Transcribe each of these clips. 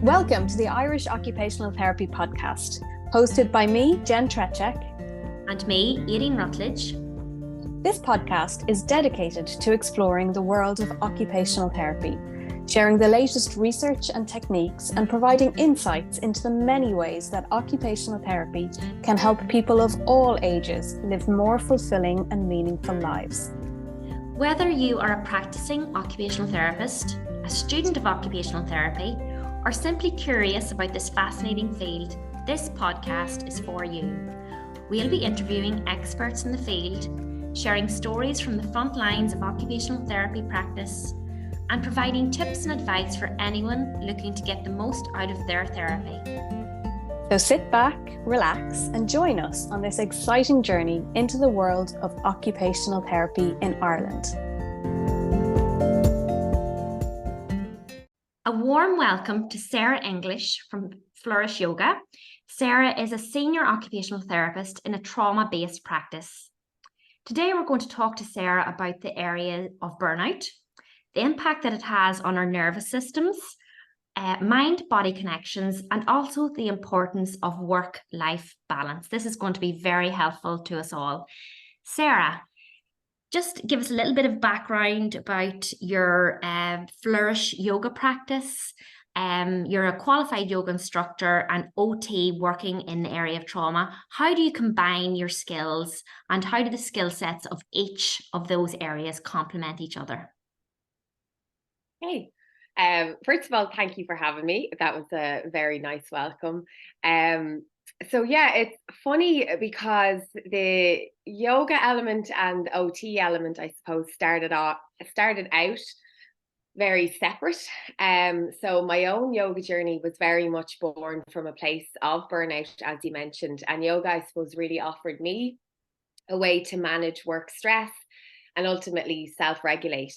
Welcome to the Irish Occupational Therapy podcast, hosted by me, Jen Trechek. And me, Irene Rutledge. This podcast is dedicated to exploring the world of occupational therapy, sharing the latest research and techniques and providing insights into the many ways that occupational therapy can help people of all ages live more fulfilling and meaningful lives. Whether you are a practicing occupational therapist, a student of occupational therapy, or simply curious about this fascinating field, this podcast is for you. We'll be interviewing experts in the field, sharing stories from the front lines of occupational therapy practice, and providing tips and advice for anyone looking to get the most out of their therapy. So sit back, relax, and join us on this exciting journey into the world of occupational therapy in Ireland. A warm welcome to Sarah English from Flourish Yoga. Sarah is a senior occupational therapist in a trauma-based practice. Today we're going to talk to Sarah about the area of burnout, the impact that it has on our nervous systems, mind-body connections, and also the importance of work-life balance. This is going to be very helpful to us all. Sarah, just give us a little bit of background about your Flourish Yoga practice. You're a qualified yoga instructor and OT working in the area of trauma. How do you combine your skills and how do the skill sets of each of those areas complement each other? Hey, first of all, thank you for having me. That was a very nice welcome. So yeah, it's funny because the yoga element and OT element, I suppose, started out very separate. So my own yoga journey was very much born from a place of burnout, as you mentioned, and yoga, I suppose, really offered me a way to manage work stress and ultimately self-regulate.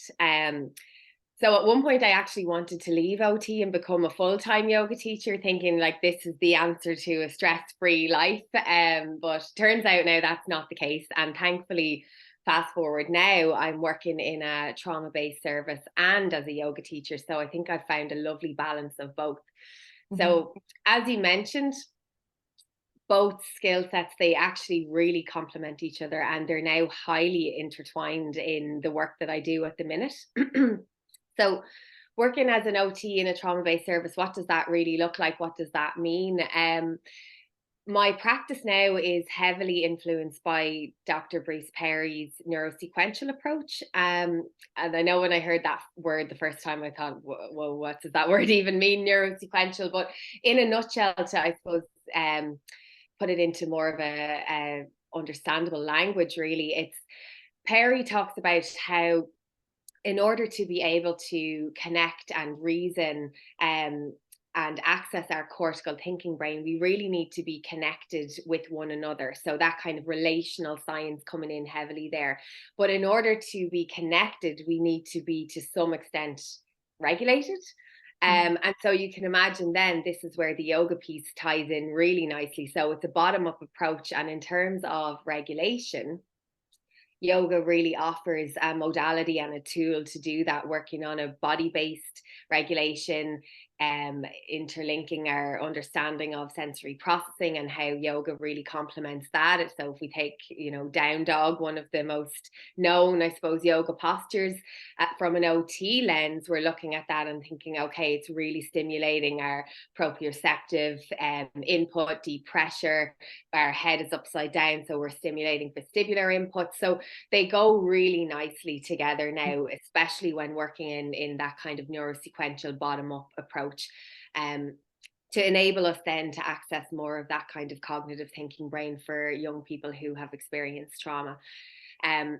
So at one point I actually wanted to leave OT and become a full-time yoga teacher, thinking like this is the answer to a stress-free life. But turns out now that's not the case. And thankfully, fast forward now, I'm working in a trauma-based service and as a yoga teacher. So I think I've found a lovely balance of both. Mm-hmm. So as you mentioned, both skill sets, they actually really complement each other and they're now highly intertwined in the work that I do at the minute. So working as an OT in a trauma-based service, what does that really look like? What does that mean? My practice now is heavily influenced by Dr. Bruce Perry's neurosequential approach. And I know when I heard that word the first time, I thought, well, what does that word even mean, neurosequential? But in a nutshell, to, I suppose, put it into more of a understandable language, really, it's Perry talks about how in order to be able to connect and reason and access our cortical thinking brain, we really need to be connected with one another. So that kind of relational science coming in heavily there. But in order to be connected, we need to be to some extent regulated. And so you can imagine then this is where the yoga piece ties in really nicely. So it's a bottom-up approach. And in terms of regulation, yoga really offers a modality and a tool to do that, working on a body-based regulation, interlinking our understanding of sensory processing and how yoga really complements that. So if we take, down dog, one of the most known, I suppose, yoga postures, from an OT lens, we're looking at that and thinking, okay, it's really stimulating our proprioceptive input, deep pressure, our head is upside down, so we're stimulating vestibular input. So they go really nicely together now, especially when working in that kind of neurosequential bottom-up approach, to enable us then to access more of that kind of cognitive thinking brain for young people who have experienced trauma.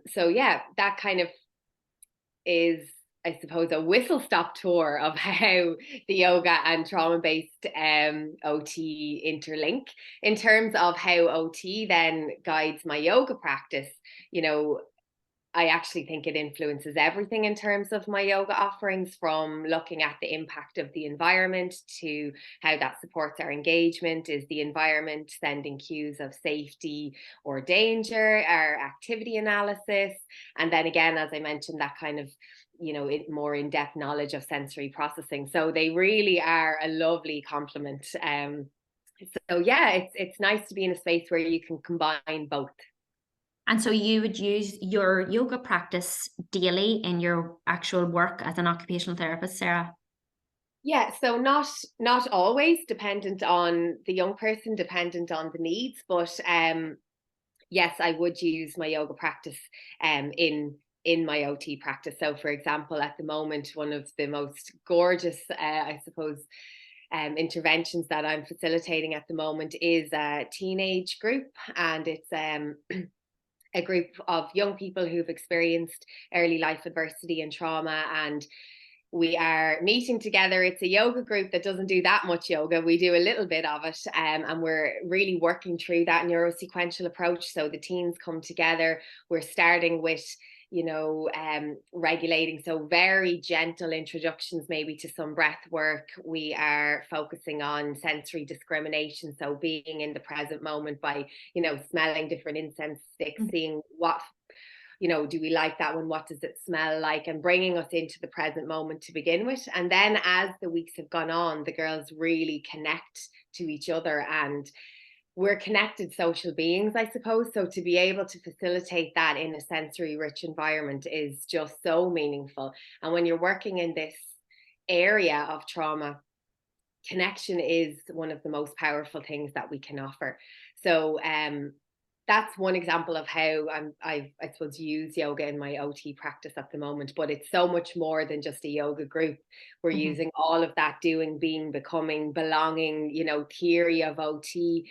So yeah, that kind of is, I suppose, a whistle-stop tour of how the yoga and trauma-based OT interlink. In terms of how OT then guides my yoga practice, I actually think it influences everything in terms of my yoga offerings, from looking at the impact of the environment to how that supports our engagement. Is the environment sending cues of safety or danger, our activity analysis? And then again, as I mentioned, that kind of more in-depth knowledge of sensory processing. So they really are a lovely complement. So yeah, it's nice to be in a space where you can combine both. And so you would use your yoga practice daily in your actual work as an occupational therapist, Sarah? Yeah, so not always, dependent on the young person, dependent on the needs, but yes, I would use my yoga practice in my OT practice. So for example, at the moment, one of the most gorgeous, I suppose, interventions that I'm facilitating at the moment is a teenage group, and it's a group of young people who've experienced early life adversity and trauma, and we are meeting together. It's a yoga group that doesn't do that much yoga. We do a little bit of it, and we're really working through that neurosequential approach. So the teens come together. We're starting with regulating, so very gentle introductions maybe to some breath work. We are focusing on sensory discrimination, so being in the present moment by smelling different incense sticks, seeing what do we like that one, what does it smell like, and bringing us into the present moment to begin with. And then as the weeks have gone on, the girls really connect to each other, and we're connected social beings, I suppose. So to be able to facilitate that in a sensory rich environment is just so meaningful. And when you're working in this area of trauma, connection is one of the most powerful things that we can offer. So that's one example of how I suppose use yoga in my OT practice at the moment, but it's so much more than just a yoga group. We're using all of that doing, being, becoming, belonging, theory of OT,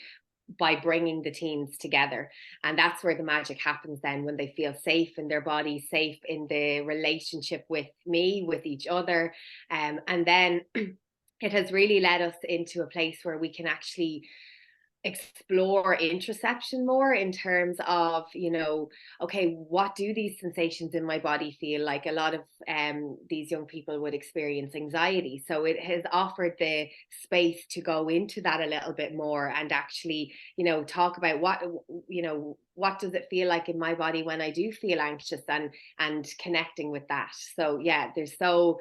by bringing the teens together. And that's where the magic happens then, when they feel safe in their body, safe in the relationship with me, with each other. And then it has really led us into a place where we can actually explore interoception more, in terms of okay, what do these sensations in my body feel like? A lot of these young people would experience anxiety, so it has offered the space to go into that a little bit more, and actually talk about what does it feel like in my body when I do feel anxious, and connecting with that. So yeah, there's so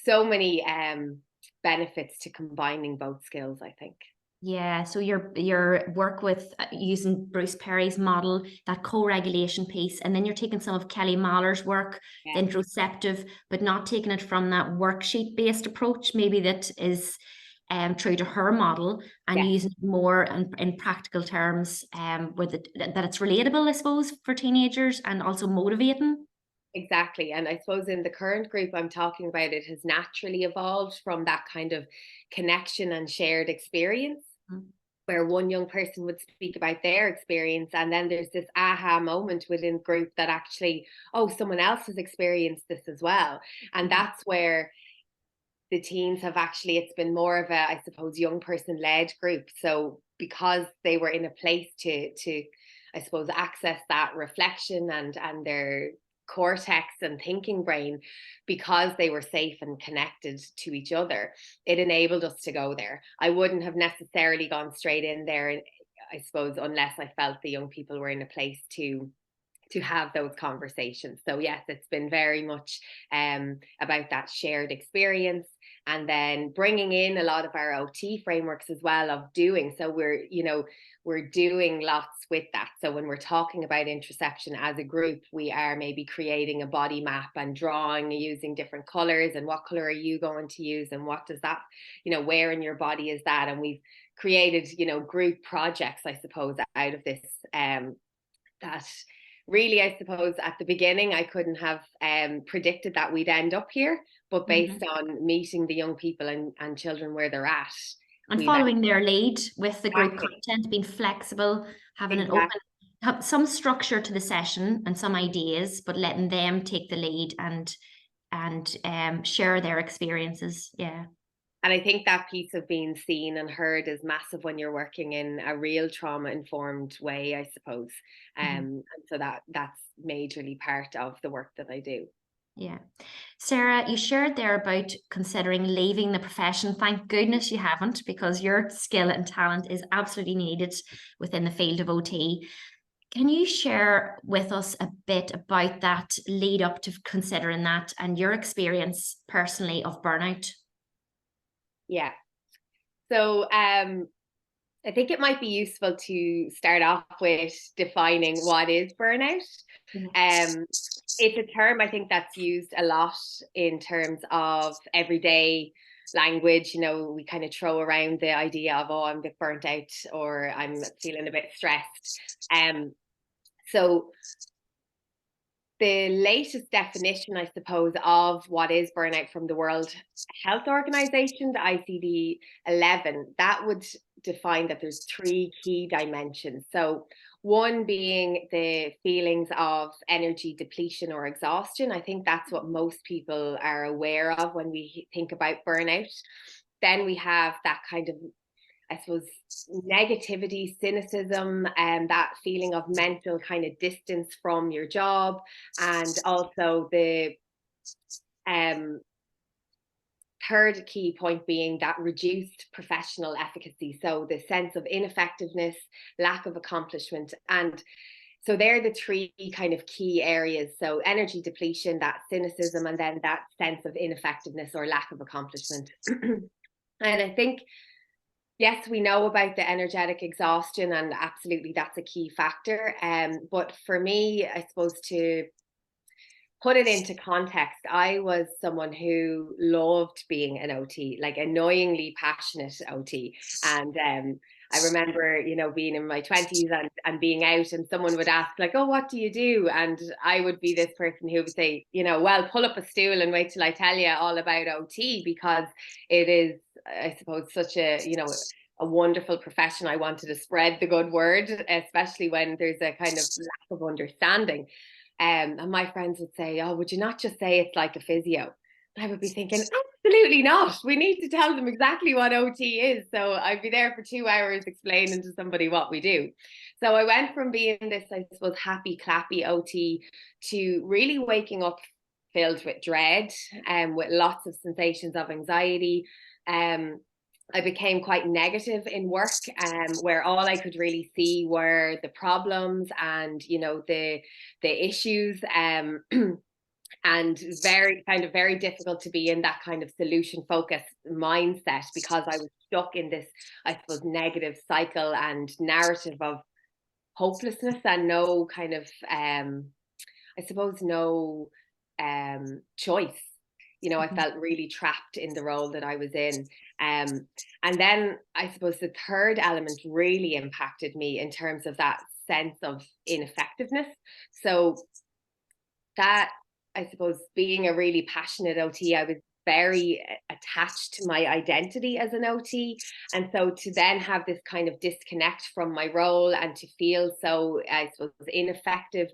many benefits to combining both skills, I think. Yeah, so your work with using Bruce Perry's model, that co-regulation piece, and then you're taking some of Kelly Mahler's work, the interoceptive, but not taking it from that worksheet-based approach, maybe that is true to her model, and using it more in practical terms, that it's relatable, I suppose, for teenagers, and also motivating. Exactly. And I suppose in the current group I'm talking about, it has naturally evolved from that kind of connection and shared experience, where one young person would speak about their experience, and then there's this aha moment within the group that actually, oh, someone else has experienced this as well. And that's where the teens have actually, it's been more of a, I suppose, young person led group. So because they were in a place to I suppose access that reflection and their cortex and thinking brain, because they were safe and connected to each other, it enabled us to go there. I wouldn't have necessarily gone straight in there, I suppose, unless I felt the young people were in a place to have those conversations. So yes, it's been very much about that shared experience, and then bringing in a lot of our OT frameworks as well of doing. So we're doing lots with that. So when we're talking about interoception as a group, we are maybe creating a body map and drawing using different colors, and what color are you going to use, and what does that, where in your body is that? And we've created, group projects, I suppose, out of this, that really, I suppose, at the beginning, I couldn't have predicted that we'd end up here, but based on meeting the young people and children where they're at. And following their lead with the group content, being flexible, having an open, some structure to the session and some ideas, but letting them take the lead and share their experiences. Yeah. And I think that piece of being seen and heard is massive when you're working in a real trauma-informed way, I suppose. And so that's majorly part of the work that I do. Yeah. Sarah, you shared there about considering leaving the profession. Thank goodness you haven't, because your skill and talent is absolutely needed within the field of OT. Can you share with us a bit about that lead up to considering that and your experience personally of burnout? Yeah. So I think it might be useful to start off with defining what is burnout. It's a term I think that's used a lot in terms of everyday language. You know, we kind of throw around the idea of, oh, I'm a bit burnt out or I'm feeling a bit stressed. So the latest definition, I suppose, of what is burnout from the World Health Organization, the ICD-11, that would define that there's three key dimensions. So one being the feelings of energy depletion or exhaustion. I think that's what most people are aware of when we think about burnout. Then we have that kind of, I suppose, negativity, cynicism, and that feeling of mental kind of distance from your job, and also the third key point being that reduced professional efficacy. So the sense of ineffectiveness, lack of accomplishment, and so they're the three kind of key areas. So energy depletion, that cynicism, and then that sense of ineffectiveness or lack of accomplishment. And I think, yes, we know about the energetic exhaustion, and absolutely that's a key factor. But for me, I suppose to put it into context, I was someone who loved being an OT, like annoyingly passionate OT. And I remember, you know, being in my 20s and being out, and someone would ask, like, oh, what do you do? And I would be this person who would say, you know, well, pull up a stool and wait till I tell you all about OT, because it is, I suppose, such a, you know, a wonderful profession. I wanted to spread the good word, especially when there's a kind of lack of understanding. And my friends would say, oh, would you not just say it's like a physio? I would be thinking, absolutely not. We need to tell them exactly what OT is. So I'd be there for 2 hours explaining to somebody what we do. So I went from being this, I suppose, happy, clappy OT to really waking up filled with dread and with lots of sensations of anxiety. I became quite negative in work, where all I could really see were the problems and, you know, the issues, and very difficult to be in that kind of solution focused mindset, because I was stuck in this, I suppose, negative cycle and narrative of hopelessness and no kind of, I suppose, no choice. You know, I felt really trapped in the role that I was in. And then I suppose the third element really impacted me in terms of that sense of ineffectiveness. So that, I suppose, being a really passionate OT, I was very attached to my identity as an OT. And so to then have this kind of disconnect from my role and to feel so, I suppose, ineffective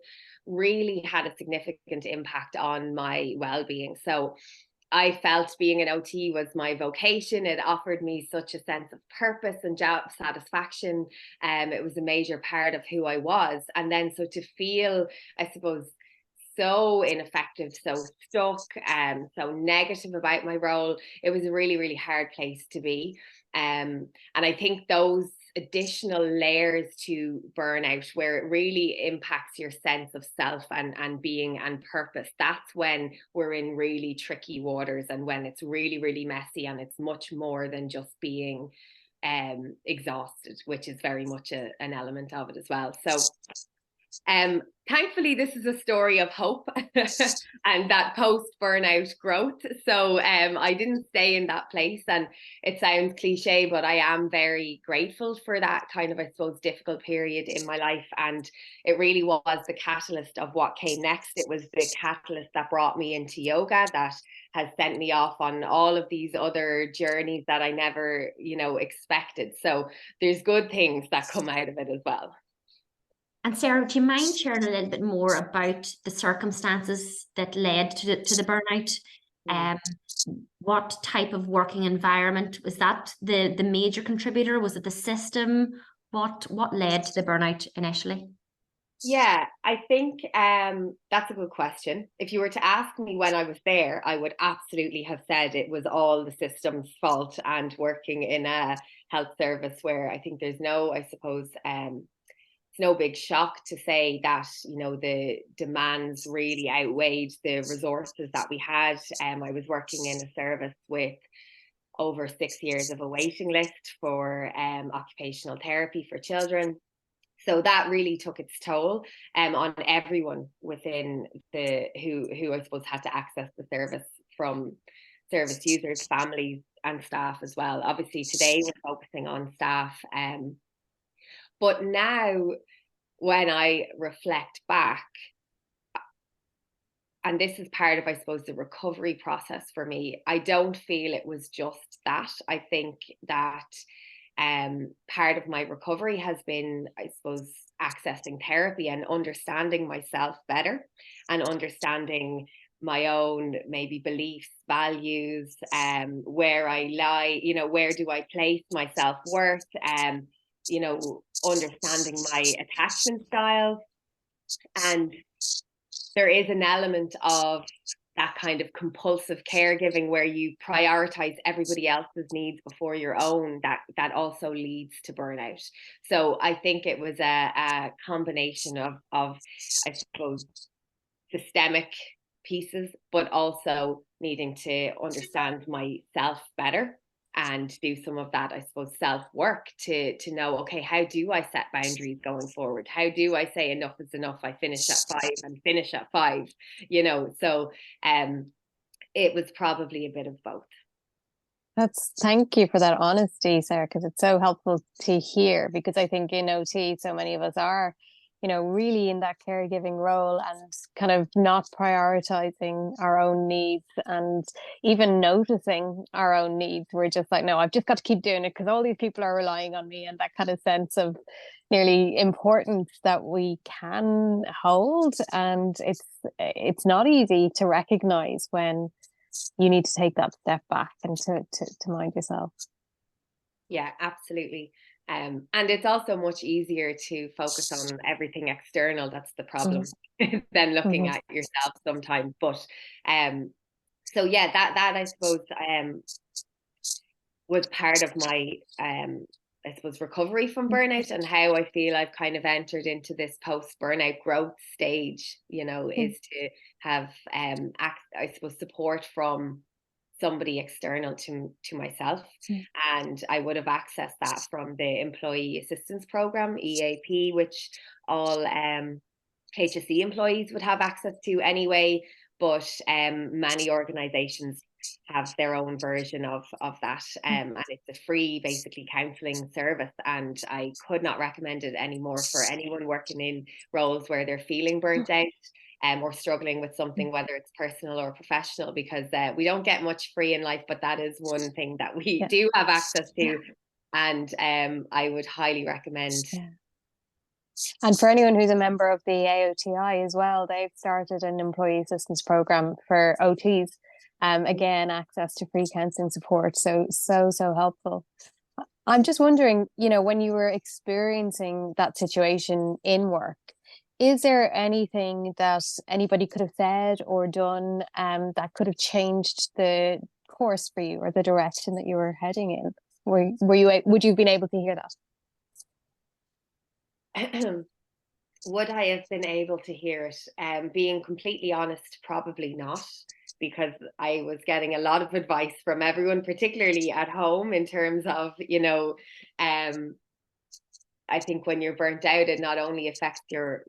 really had a significant impact on my well-being. So I felt being an OT was my vocation. It offered me such a sense of purpose and job satisfaction. It was a major part of who I was. And then so to feel, I suppose, so ineffective, so stuck, so negative about my role, it was a really, really hard place to be. And I think those additional layers to burnout, where it really impacts your sense of self and being and purpose, that's when we're in really tricky waters, and when it's really, really messy, and it's much more than just being exhausted, which is very much an element of it as well. So thankfully, this is a story of hope and that post-burnout growth. So I didn't stay in that place, and it sounds cliche, but I am very grateful for that kind of, I suppose, difficult period in my life. And it really was the catalyst of what came next. It was the catalyst that brought me into yoga, that has sent me off on all of these other journeys that I never, you know, expected. So there's good things that come out of it as well. And Sarah, do you mind sharing a little bit more about the circumstances that led to the burnout? What type of working environment was that the major contributor? Was it the system? What led to the burnout initially? Yeah, I think that's a good question. If you were to ask me when I was there, I would absolutely have said it was all the system's fault, and working in a health service where I think there's no, I suppose, it's no big shock to say that, you know, the demands really outweighed the resources that we had. I was working in a service with over 6 years of a waiting list for occupational therapy for children. So that really took its toll on everyone within the who I suppose had to access the service, from service users, families, and staff as well. Obviously, today we're focusing on staff, but now when I reflect back, and this is part of, I suppose, the recovery process for me, I don't feel it was just that. I think that part of my recovery has been, I suppose, accessing therapy and understanding myself better, and understanding my own maybe beliefs, values, where I lie, you know, where do I place my self-worth, you know, understanding my attachment style. And there is an element of that kind of compulsive caregiving where you prioritize everybody else's needs before your own, that also leads to burnout. So I think it was a combination of I suppose systemic pieces, but also needing to understand myself better and do some of that, I suppose, self-work to know, okay, how do I set boundaries going forward? How do I say enough is enough? I finish at 5 and finish at 5, you know? So it was probably a bit of both. Thank you for that honesty, Sarah, because it's so helpful to hear, because I think in OT, so many of us are, you know, really in that caregiving role and kind of not prioritizing our own needs and even noticing our own needs. We're just like, no, I've just got to keep doing it because all these people are relying on me, and that kind of sense of nearly importance that we can hold. And it's not easy to recognize when you need to take that step back and to mind yourself. Yeah, absolutely. And it's also much easier to focus on everything external. That's the problem, than looking at yourself sometimes. But so yeah, that I suppose was part of my I suppose recovery from burnout, and how I feel I've kind of entered into this post-burnout growth stage, you know, is to have I suppose support from somebody external to myself. And I would have accessed that from the Employee Assistance Programme, EAP, which all HSE employees would have access to anyway, but many organisations have their own version of that, and it's a free basically counselling service, and I could not recommend it anymore for anyone working in roles where they're feeling burnt out or struggling with something, whether it's personal or professional, because we don't get much free in life, but that is one thing that we do have access to, and I would highly recommend. And for anyone who's a member of the AOTI as well, they've started an employee assistance program for OTs. Again, access to free counselling support. So helpful. I'm just wondering, you know, when you were experiencing that situation in work, is there anything that anybody could have said or done that could have changed the course for you or the direction that you were heading in? Would you have been able to hear that? Would I have been able to hear it? Being completely honest, probably not, because I was getting a lot of advice from everyone, particularly at home, in terms of, you know, I think when you're burnt out, it not only affects your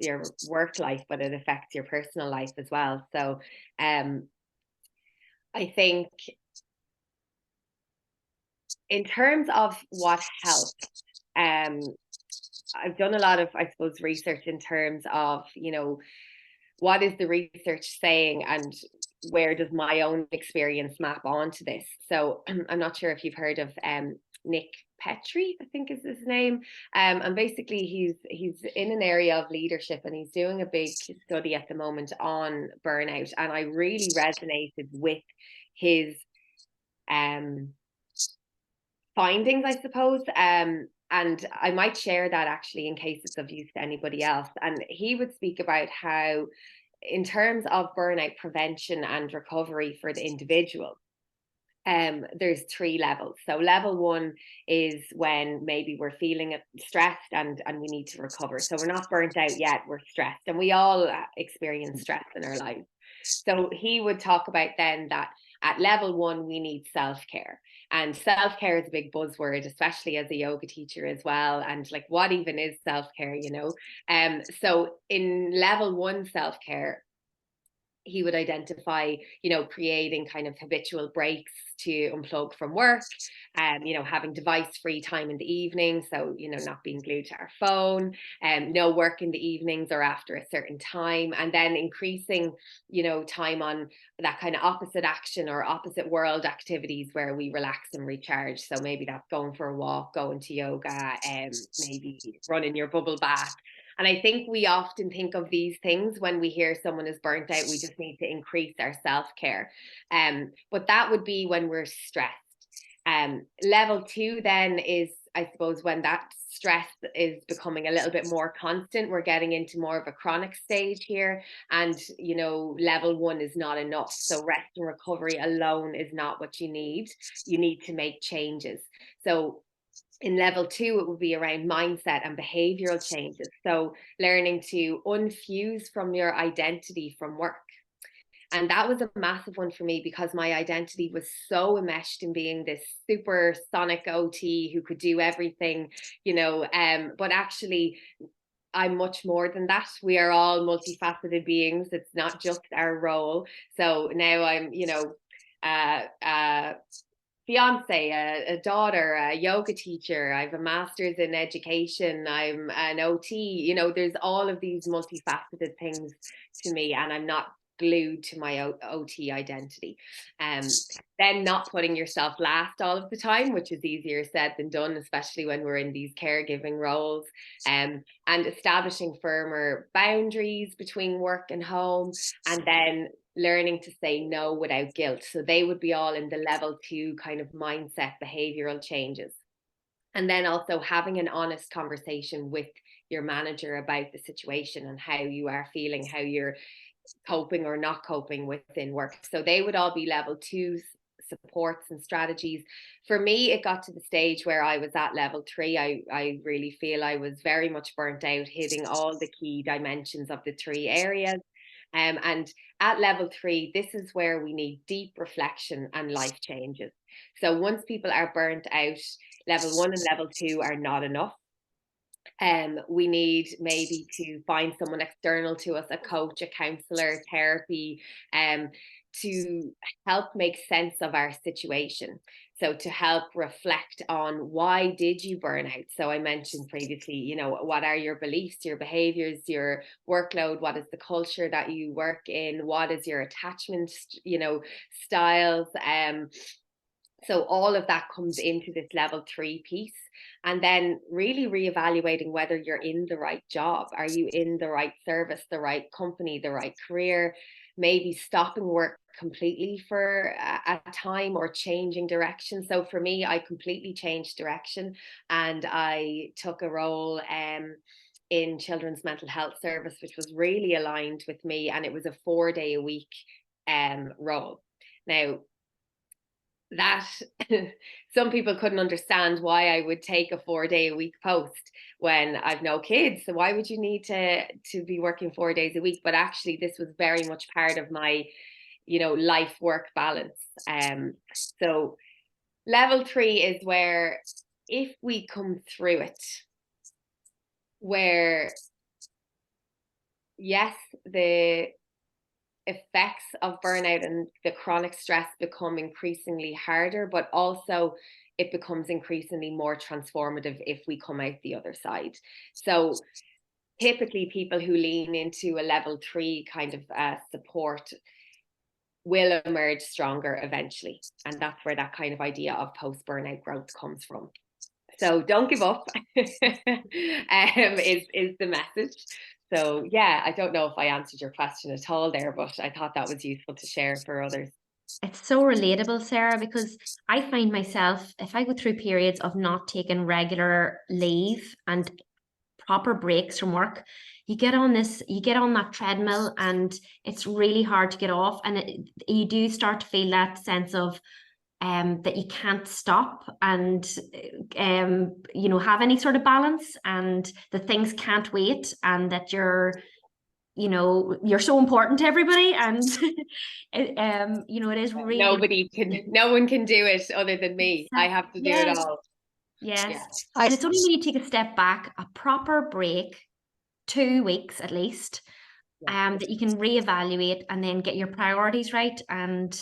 work life, but it affects your personal life as well. So I think in terms of what helped, I've done a lot of, I suppose, research in terms of, you know, what is the research saying and where does my own experience map onto this? So I'm not sure if you've heard of Nick Petrie, I think is his name. And basically he's in an area of leadership, and he's doing a big study at the moment on burnout. And I really resonated with his findings, I suppose. And I might share that actually in case it's of use to anybody else. And he would speak about how, in terms of burnout prevention and recovery for the individual, there's 3 levels. So level 1 is when maybe we're feeling stressed and we need to recover. So we're not burnt out yet, we're stressed, and we all experience stress in our lives. So he would talk about then that at level 1 we need self-care, and self-care is a big buzzword, especially as a yoga teacher as well, and like, what even is self-care, you know? So in level 1 self-care, he would identify, you know, creating kind of habitual breaks to unplug from work, you know, having device-free time in the evening. So, you know, not being glued to our phone, no work in the evenings or after a certain time, and then increasing, you know, time on that kind of opposite action or opposite world activities where we relax and recharge. So maybe that's going for a walk, going to yoga, maybe running your bubble bath. And I think we often think of these things when we hear someone is burnt out. We just need to increase our self-care. But that would be when we're stressed. Level 2 then is, I suppose, when that stress is becoming a little bit more constant. We're getting into more of a chronic stage here. And, you know, level 1 is not enough. So rest and recovery alone is not what you need. You need to make changes. So in level 2, it would be around mindset and behavioral changes. So learning to unfuse from your identity from work. And that was a massive one for me, because my identity was so enmeshed in being this super sonic OT who could do everything, you know, but actually I'm much more than that. We are all multifaceted beings. It's not just our role. So now I'm, you know, fiance, a daughter, a yoga teacher, I have a master's in education, I'm an OT, you know, there's all of these multifaceted things to me, and I'm not glued to my OT identity. Then not putting yourself last all of the time, which is easier said than done, especially when we're in these caregiving roles, and establishing firmer boundaries between work and home, and then learning to say no without guilt. So they would be all in the level 2 kind of mindset behavioral changes. And then also having an honest conversation with your manager about the situation and how you are feeling, how you're coping or not coping within work. So they would all be level 2 supports and strategies. For me, it got to the stage where I was at level 3. I really feel I was very much burnt out, hitting all the key dimensions of the 3 areas. And at level 3, this is where we need deep reflection and life changes. So once people are burnt out, level 1 and level 2 are not enough. We need maybe to find someone external to us, a coach, a counselor, therapy, to help make sense of our situation. So to help reflect on, why did you burn out? So I mentioned previously, you know, what are your beliefs, your behaviors, your workload? What is the culture that you work in? What is your attachment, you know, styles? So all of that comes into this level 3 piece. And then really reevaluating whether you're in the right job. Are you in the right service, the right company, the right career? Maybe stopping work completely for a time, or changing direction. So for me, I completely changed direction, and I took a role in children's mental health service, which was really aligned with me. And it was a 4-day-a-week role. Now, that some people couldn't understand why I would take a 4-day-a-week post when I've no kids. So why would you need to be working 4 days a week? But actually, this was very much part of my, you know, life work balance. So level 3 is where, if we come through it, where yes, the effects of burnout and the chronic stress become increasingly harder, but also it becomes increasingly more transformative if we come out the other side. So typically people who lean into a level 3 kind of support will emerge stronger eventually. And that's where that kind of idea of post-burnout growth comes from. So don't give up is the message. So yeah, I don't know if I answered your question at all there, but I thought that was useful to share for others. It's so relatable, Sarah, because I find myself, if I go through periods of not taking regular leave and proper breaks from work, you get on that treadmill, and it's really hard to get off. And you do start to feel that sense of, that you can't stop and have any sort of balance, and that things can't wait, and that you're so important to everybody, and it is really no one can do it other than me. I have to do it all. Yes. And it's only when you take a step back, a proper break, 2 weeks at least, that you can reevaluate and then get your priorities right. And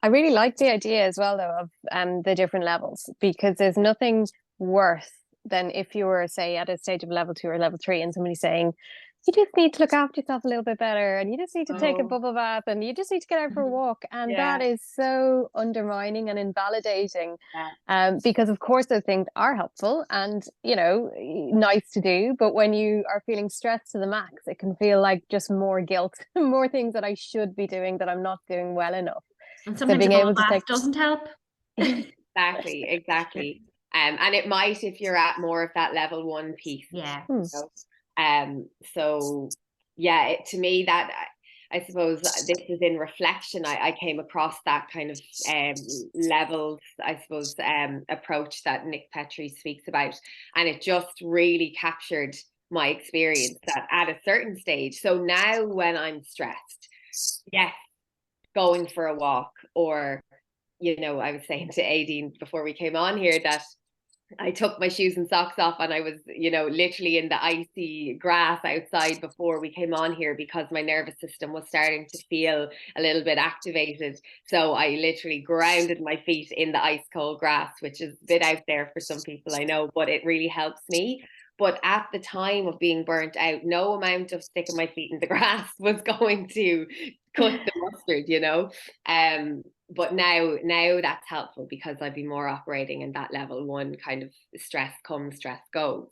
I really like the idea as well, though, of the different levels, because there's nothing worse than if you were, say, at a stage of level 2 or level 3 and somebody saying, you just need to look after yourself a little bit better, and you just need to take a bubble bath, and you just need to get out for a walk. And that is so undermining and invalidating, because of course those things are helpful and, nice to do. But when you are feeling stressed to the max, it can feel like just more guilt, more things that I should be doing that I'm not doing well enough. And sometimes so being able to take doesn't help. Exactly. And it might if you're at more of that level 1 piece. Yeah. So yeah, to me, that I suppose this is in reflection. I came across that kind of levels, I suppose, approach that Nick Petrie speaks about, and it just really captured my experience that at a certain stage. So now when I'm stressed, yes, going for a walk, or I was saying to Aideen before we came on here that I took my shoes and socks off and I was, literally in the icy grass outside before we came on here, because my nervous system was starting to feel a little bit activated. So I literally grounded my feet in the ice cold grass, which is a bit out there for some people, I know, but it really helps me. But at the time of being burnt out, no amount of sticking my feet in the grass was going to cut the mustard, But now that's helpful, because I'd be more operating in that level 1 kind of stress comes, stress goes.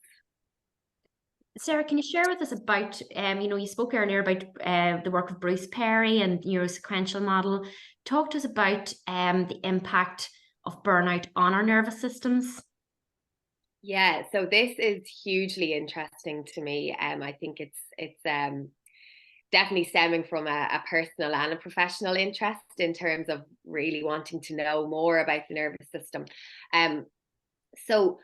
Sarah, can you share with us about, you spoke earlier about the work of Bruce Perry and neurosequential model. Talk to us about the impact of burnout on our nervous systems. Yeah, so this is hugely interesting to me. I think it's definitely stemming from a personal and a professional interest in terms of really wanting to know more about the nervous system. So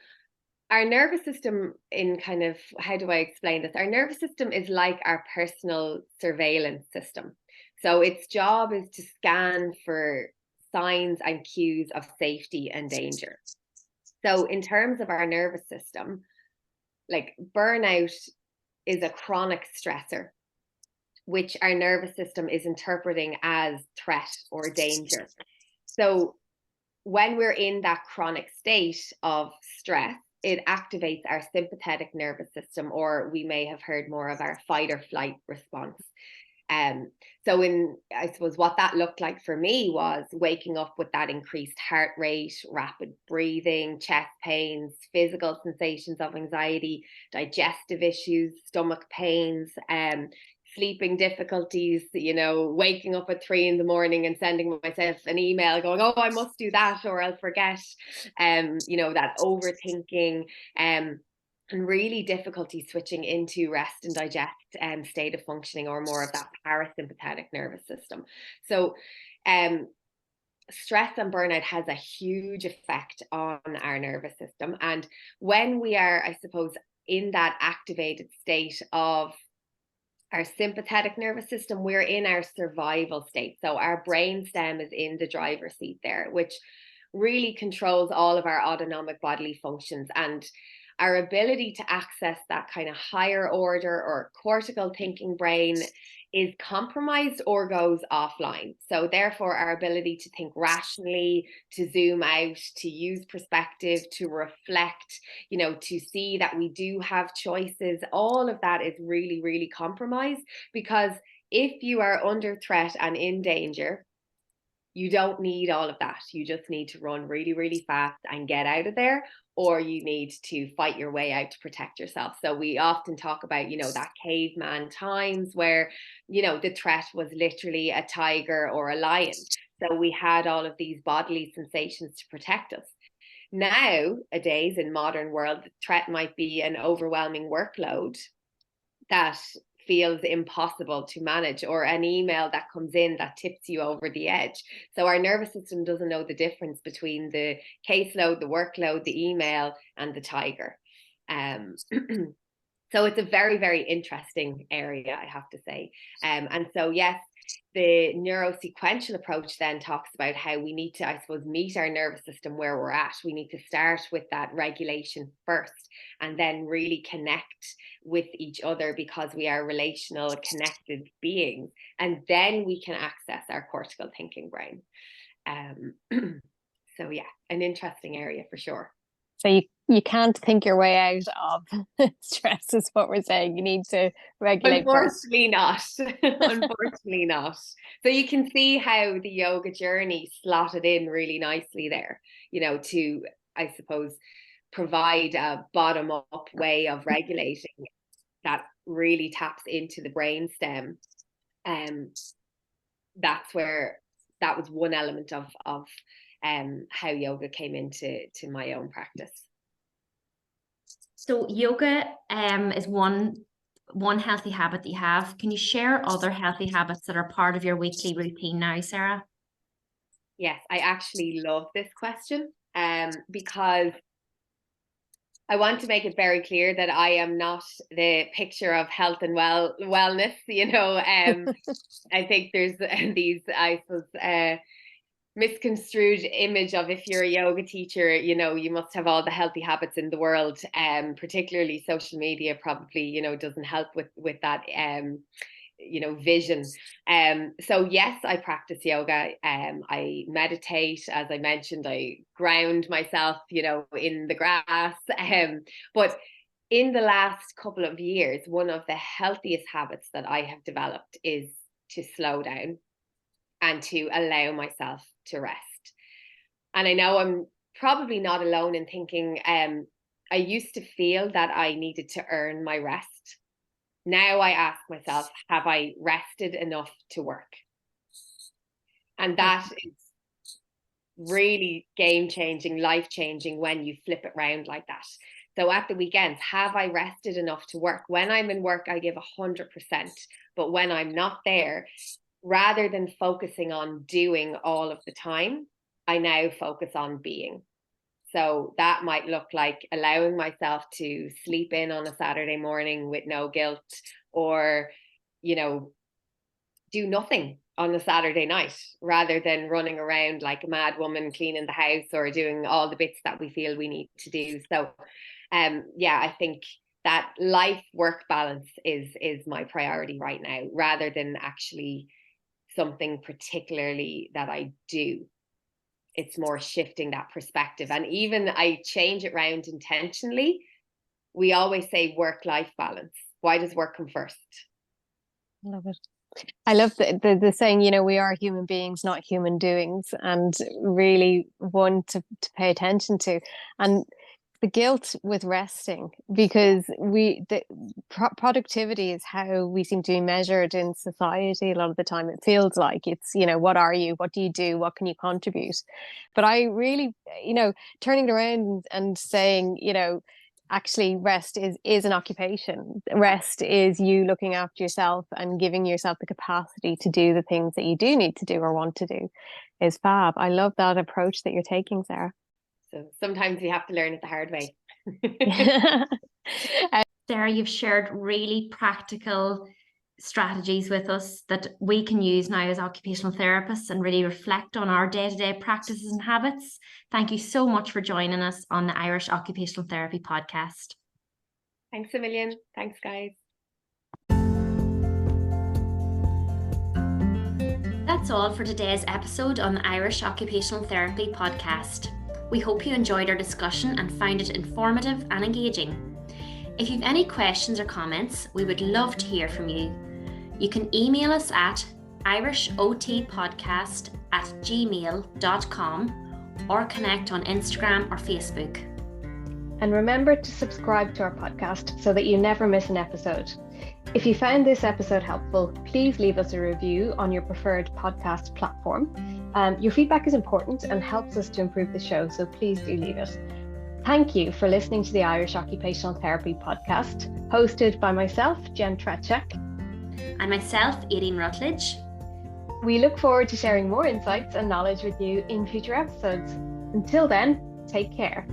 our nervous system, in kind of, how do I explain this? Our nervous system is like our personal surveillance system. So its job is to scan for signs and cues of safety and danger. So in terms of our nervous system, like burnout is a chronic stressor, which our nervous system is interpreting as threat or danger. So when we're in that chronic state of stress, it activates our sympathetic nervous system, or we may have heard more of our fight or flight response. So I suppose what that looked like for me was waking up with that increased heart rate, rapid breathing, chest pains, physical sensations of anxiety, digestive issues, stomach pains, sleeping difficulties, waking up at 3 a.m. and sending myself an email going, oh, I must do that or I'll forget, that overthinking, and really difficulty switching into rest and digest state of functioning, or more of that parasympathetic nervous system. So stress and burnout has a huge effect on our nervous system. And when we are, I suppose, in that activated state of our sympathetic nervous system, we're in our survival state. So our brainstem is in the driver's seat there, which really controls all of our autonomic bodily functions. And our ability to access that kind of higher order or cortical thinking brain is compromised or goes offline. So therefore, our ability to think rationally, to zoom out, to use perspective, to reflect, to see that we do have choices, all of that is really, really compromised. Because if you are under threat and in danger, you don't need all of that. You just need to run really, really fast and get out of there, or you need to fight your way out to protect yourself. So we often talk about, that caveman times where, the threat was literally a tiger or a lion. So we had all of these bodily sensations to protect us. Nowadays, in modern world, the threat might be an overwhelming workload that feels impossible to manage, or an email that comes in that tips you over the edge. So our nervous system doesn't know the difference between the caseload, the workload, the email, and the tiger. So it's a very, very interesting area, I have to say. And so, yes, the neurosequential approach then talks about how we need to, I suppose, meet our nervous system where we're at. We need to start with that regulation first, and then really connect with each other, because we are relational, connected beings. And then we can access our cortical thinking brain. So yeah, an interesting area for sure. So you can't think your way out of stress, is what we're saying. You need to regulate. Unfortunately not. Unfortunately not. So you can see how the yoga journey slotted in really nicely there, to, I suppose, provide a bottom-up way of regulating that really taps into the brainstem. That was one element of how yoga came into my own practice. So yoga is one healthy habit that you have. Can you share other healthy habits that are part of your weekly routine now, Sarah? Yes, I actually love this question because I want to make it very clear that I am not the picture of health and wellness. I think there's these, I suppose, misconstrued image of, if you're a yoga teacher, you must have all the healthy habits in the world. Particularly social media probably, doesn't help with that, vision. So yes, I practice yoga. I meditate, as I mentioned. I ground myself, in the grass. But in the last couple of years, one of the healthiest habits that I have developed is to slow down and to allow myself to rest. And I know I'm probably not alone in thinking, I used to feel that I needed to earn my rest. Now I ask myself, have I rested enough to work? And that is really game-changing, life-changing when you flip it around like that. So at the weekends, have I rested enough to work? When I'm in work, I give 100%. But when I'm not there, rather than focusing on doing all of the time, I now focus on being. So that might look like allowing myself to sleep in on a Saturday morning with no guilt, or, do nothing on a Saturday night, rather than running around like a mad woman cleaning the house or doing all the bits that we feel we need to do. So, I think that life-work balance is my priority right now, rather than actually something particularly that I do. It's more shifting that perspective. And even I change it around intentionally. We always say work-life balance. Why does work come first? Love it. I love the saying, we are human beings, not human doings, and really one to pay attention to. And the guilt with resting, because productivity is how we seem to be measured in society a lot of the time. It feels like it's, what are you, what do you do, what can you contribute? But I really, turning it around and saying, actually rest is an occupation. Rest is you looking after yourself and giving yourself the capacity to do the things that you do need to do or want to do, is fab. I love that approach that you're taking, Sarah. So sometimes you have to learn it the hard way. Sarah, you've shared really practical strategies with us that we can use now as occupational therapists and really reflect on our day-to-day practices and habits. Thank you so much for joining us on the Irish Occupational Therapy podcast. Thanks a million. Thanks, guys. That's all for today's episode on the Irish Occupational Therapy podcast. We hope you enjoyed our discussion and found it informative and engaging. If you've any questions or comments, we would love to hear from you. You can email us at irishotpodcast@gmail.com or connect on Instagram or Facebook. And remember to subscribe to our podcast so that you never miss an episode. If you found this episode helpful, please leave us a review on your preferred podcast platform. Your feedback is important and helps us to improve the show, so please do leave it. Thank you for listening to the Irish Occupational Therapy podcast, hosted by myself, Jen Trechek, and myself, Aileen Rutledge. We look forward to sharing more insights and knowledge with you in future episodes. Until then, take care.